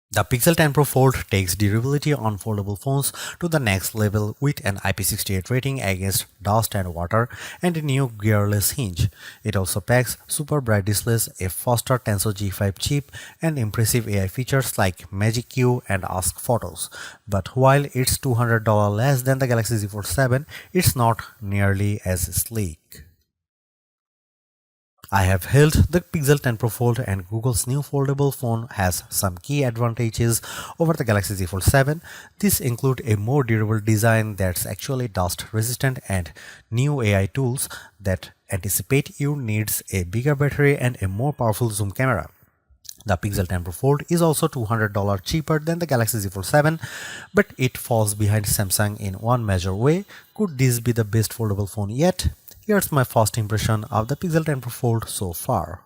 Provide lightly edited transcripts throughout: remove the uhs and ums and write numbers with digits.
The Pixel 10 Pro Fold takes durability on foldable phones to the next level with an IP68 rating against dust and water and a new gearless hinge. It also packs super bright displays, a faster Tensor G5 chip, and impressive AI features like Magic Q and Ask Photos. But while it's $200 less than the Galaxy Z Fold 7, it's not nearly as sleek. I have held the Pixel 10 Pro Fold, and Google's new foldable phone has some key advantages over the Galaxy Z Fold 7. These include a more durable design that's actually dust resistant and new AI tools that anticipate your needs, a bigger battery, and a more powerful zoom camera. The Pixel 10 Pro Fold is also $200 cheaper than the Galaxy Z Fold 7, but it falls behind Samsung in one major way. Could this be the best foldable phone yet? Here's my first impression of the Pixel 10 Pro Fold so far.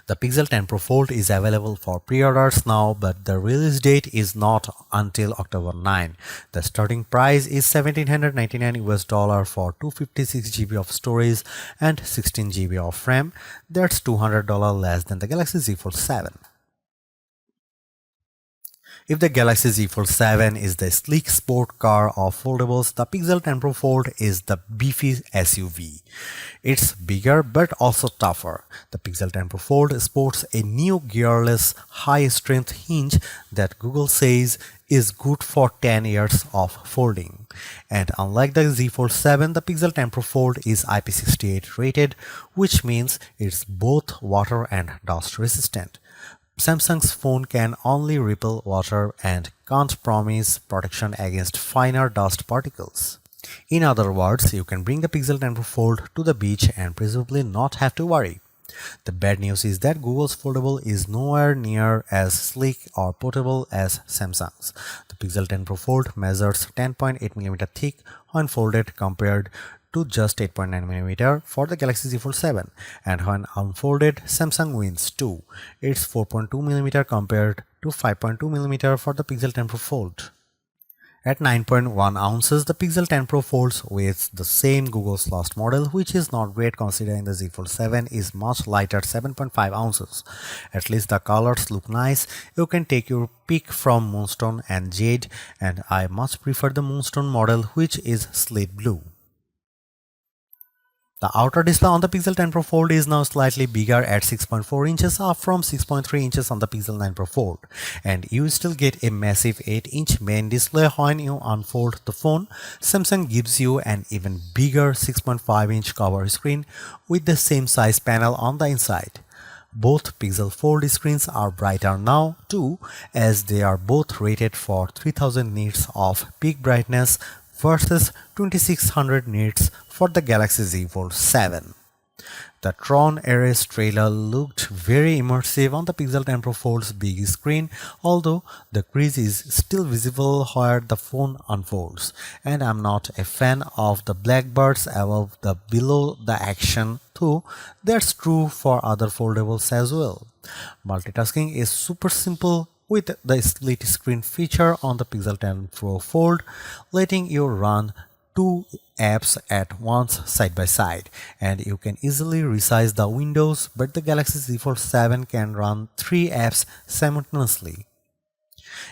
The Pixel 10 Pro Fold is available for pre-orders now, but the release date is not until October 9. The starting price is $1,799 for 256 GB of storage and 16 GB of RAM. That's $200 less than the Galaxy Z Fold 7. If the Galaxy Z Fold 7 is the sleek sport car of foldables, the Pixel 10 Pro Fold is the beefy SUV. It's bigger but also tougher. The Pixel 10 Pro Fold sports a new gearless high-strength hinge that Google says is good for 10 years of folding. And unlike the Z Fold 7, the Pixel 10 Pro Fold is IP68 rated, which means it's both water and dust resistant. Samsung's phone can only repel water and can't promise protection against finer dust particles. In other words, you can bring the Pixel 10 Pro Fold to the beach and presumably not have to worry. The bad news is that Google's foldable is nowhere near as sleek or portable as Samsung's. The Pixel 10 Pro Fold measures 10.8mm thick when folded compared to just 8.9mm for the Galaxy Z Fold 7, and when unfolded, Samsung wins too. It's 4.2mm compared to 5.2mm for the Pixel 10 Pro Fold. At 9.1 ounces, the Pixel 10 Pro folds with the same Google's last model, which is not great considering the Z Fold 7 is much lighter, 7.5 ounces. At least the colors look nice. You can take your pick from Moonstone and Jade, and I much prefer the Moonstone model, which is slate blue. The outer display on the Pixel 10 Pro Fold is now slightly bigger at 6.4 inches, up from 6.3 inches on the Pixel 9 Pro Fold, and you still get a massive 8-inch main display when you unfold the phone. Samsung gives you an even bigger 6.5-inch cover screen with the same size panel on the inside. Both Pixel Fold screens are brighter now too, as they are both rated for 3000 nits of peak brightness versus 2600 nits for the Galaxy Z Fold 7. The Tron Ares trailer looked very immersive on the Pixel 10 Pro Fold's big screen, although the crease is still visible where the phone unfolds, and I'm not a fan of the blackbirds above the below the action, though that's true for other foldables as well. Multitasking is super simple with the split screen feature on the Pixel 10 Pro Fold, letting you run two apps at once side by side, and you can easily resize the windows, but the Galaxy Z Fold 7 can run 3 apps simultaneously.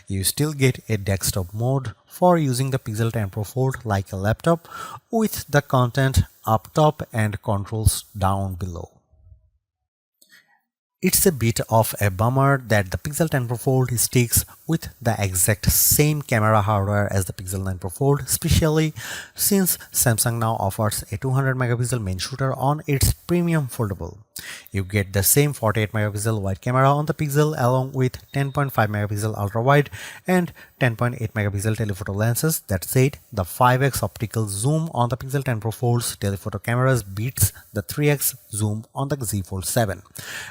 You still get a desktop mode for using the Pixel 10 Pro Fold like a laptop, with the content up top and controls down below. It's a bit of a bummer that the Pixel 10 Pro Fold sticks with the exact same camera hardware as the Pixel 9 Pro Fold, especially since Samsung now offers a 200 megapixel main shooter on its premium foldable. You get the same 48 megapixel wide camera on the Pixel along with 10.5 megapixel ultra wide and 10.8 megapixel telephoto lenses. That said, the 5x optical zoom on the Pixel 10 Pro Fold's telephoto cameras beats the 3x zoom on the Z Fold 7.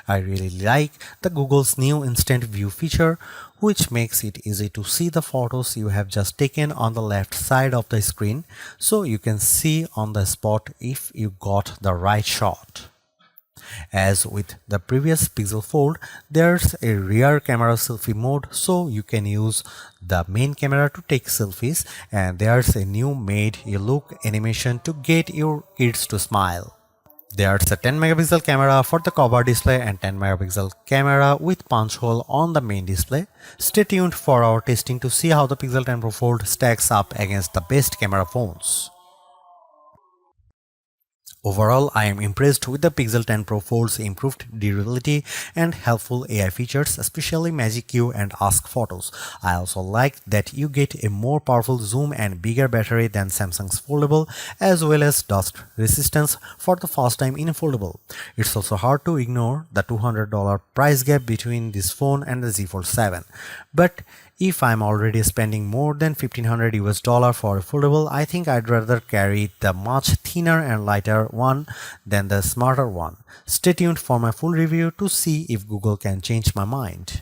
I really like the Google's new instant view feature, which makes it easy to see the photos you have just taken on the left side of the screen, so you can see on the spot if you got the right shot. As with the previous Pixel Fold, there's a rear camera selfie mode, so you can use the main camera to take selfies, and there's a new made you look animation to get your kids to smile. There's a 10 megapixel camera for the cover display and 10 megapixel camera with punch hole on the main display. Stay tuned for our testing to see how the Pixel 10 Pro Fold stacks up against the best camera phones. Overall, I am impressed with the Pixel 10 Pro Fold's improved durability and helpful AI features, especially Magic Q and Ask Photos. I also like that you get a more powerful zoom and bigger battery than Samsung's Foldable, as well as dust resistance for the first time in a foldable. It's also hard to ignore the $200 price gap between this phone and the Z Fold 7. But if I'm already spending more than $1,500 for a foldable, I think I'd rather carry the much thinner and lighter one than the smarter one. Stay tuned for my full review to see if Google can change my mind.